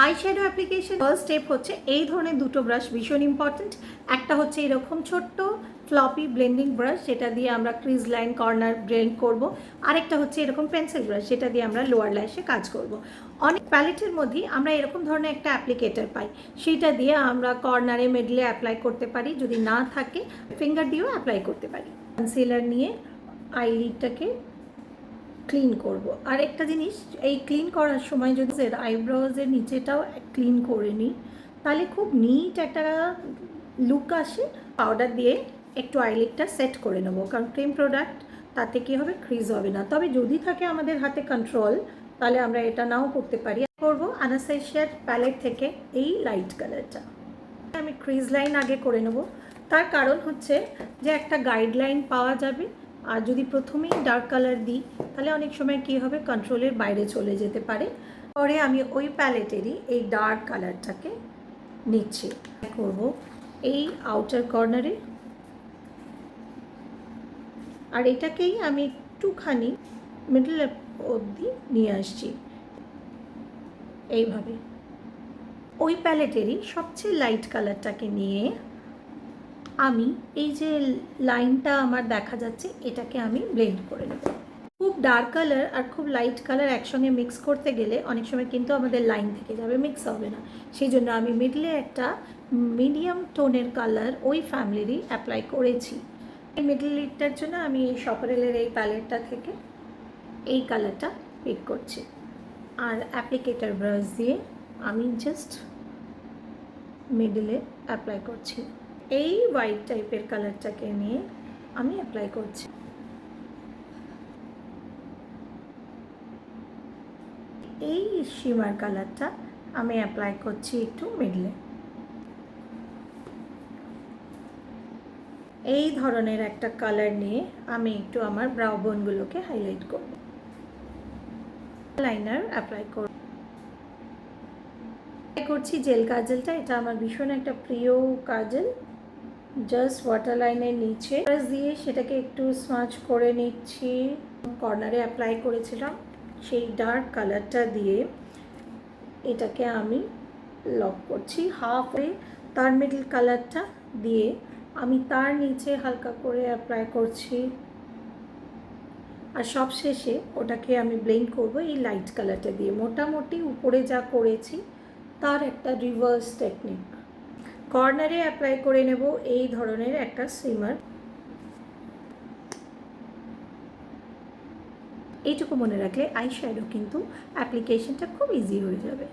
Eye shadow application first step হচ্ছে এই ধরনের দুটো ব্রাশ ভীষণ ইম্পর্টেন্ট। একটা হচ্ছে এরকম ছোট্ট ফ্লপি ব্লেন্ডিং ব্রাশ, যেটা দিয়ে আমরা ক্রিজ লাইন কর্নার ব্লেন্ড করব। আরেকটা হচ্ছে এরকম পেন্সিল ব্রাশ, যেটা দিয়ে আমরা লোয়ার ল্যাশে কাজ করব। অনেক প্যালেটের মধ্যেই আমরা এরকম ধরনের একটা অ্যাপ্লিকেটার পাই, সেইটা দিয়ে আমরা কর্নারে মিডলে অ্যাপ্লাই করতে পারি, যদি না থাকে ফিঙ্গার দিয়েও অ্যাপ্লাই করতে পারি। কনসিলার নিয়ে আইলিডটাকে ক্লিন করব। আর একটা জিনিস, এই ক্লিন করার সময় যদি আইব্রোজের নিচেটাও ক্লিন করে নিই, তাহলে খুব নিট একটা লুক আসে। পাউডার দিয়ে একটু আইলিডটা সেট করে নেব, কারণ ক্রিম প্রোডাক্ট, তাতে কী হবে, ক্রিজ হবে না। তবে যদি থাকে আমাদের হাতে কন্ট্রোল, তাহলে আমরা এটা নাও করতে পারি। করবো আনাস্টেসিয়ার প্যালেট থেকে এই লাইট কালারটা। আমি ক্রিজ লাইন আগে করে নেব, তার কারণ হচ্ছে যে একটা গাইডলাইন পাওয়া যাবে। আর যদি প্রথমেই ডার্ক কালার দিই, তাহলে অনেক সময় কী হবে, কন্ট্রোলের বাইরে চলে যেতে পারে। পরে আমি ওই প্যালেটেরই এই ডার্ক কালারটাকে নিচ্ছি, করব এই আউটার কর্নারে। আর এটাকেই আমি একটুখানি মিডল অবধি নিয়ে আসছি এইভাবে। ওই প্যালেটেরই সবচেয়ে লাইট কালারটাকে নিয়ে আমি এই যে লাইনটা আমার দেখা যাচ্ছে, এটাকে আমি ব্লেন্ড করে নেব। খুব ডার্ক কালার আর খুব লাইট কালার একসঙ্গে মিক্স করতে গেলে অনেক সময় কিন্তু আমাদের লাইন থেকে যাবে, মিক্স হবে না। সেই জন্য আমি মিডলে একটা মিডিয়াম টোনের কালার ওই ফ্যামিলিরই অ্যাপ্লাই করেছি। এই মিডল লিডটার জন্য আমি এই শপারেলের এই প্যালেটটা থেকে এই কালারটা পিক করছি। আর অ্যাপ্লিকেটার ব্রাশ দিয়ে আমি জাস্ট মিডলে অ্যাপ্লাই করছি। এই হোয়াইট টাইপের কালারটাকে নিয়ে আমি অ্যাপ্লাই করছি। এই শিমার কালারটা আমি অ্যাপ্লাই করছি একটু মিডলে। এই ধরনের একটা কালার নিয়ে আমি একটু আমার ব্রাউ বোনগুলোকে হাইলাইট করব। লাইনার অ্যাপ্লাই করছি জেল কাজলটা। এটা আমার ভীষণ একটা প্রিয় কাজল। জাস্ট ওয়াটার লাইনের নিচে দিয়ে সেটাকে একটু স্মাচ করে নিচ্ছি। কর্নারে অ্যাপ্লাই করেছিলাম সেই ডার্ক কালারটা দিয়ে এটাকে আমি লক করছি হাফে। তার মিডল কালারটা দিয়ে আমি তার নিচে হালকা করে অ্যাপ্লাই করছি। আর সব শেষে ওটাকে আমি ব্লেন্ড করব এই লাইট কালারটা দিয়ে। মোটামুটি উপরে যা করেছি তার একটা রিভার্স টেকনিক। কর্নারে অ্যাপ্লাই করে নেব এই ধরনের একটা সিমার। এইটুকু মনে রাখলে আই শ্যাডো কিন্তু অ্যাপ্লিকেশনটা খুব ইজি হয়ে যাবে।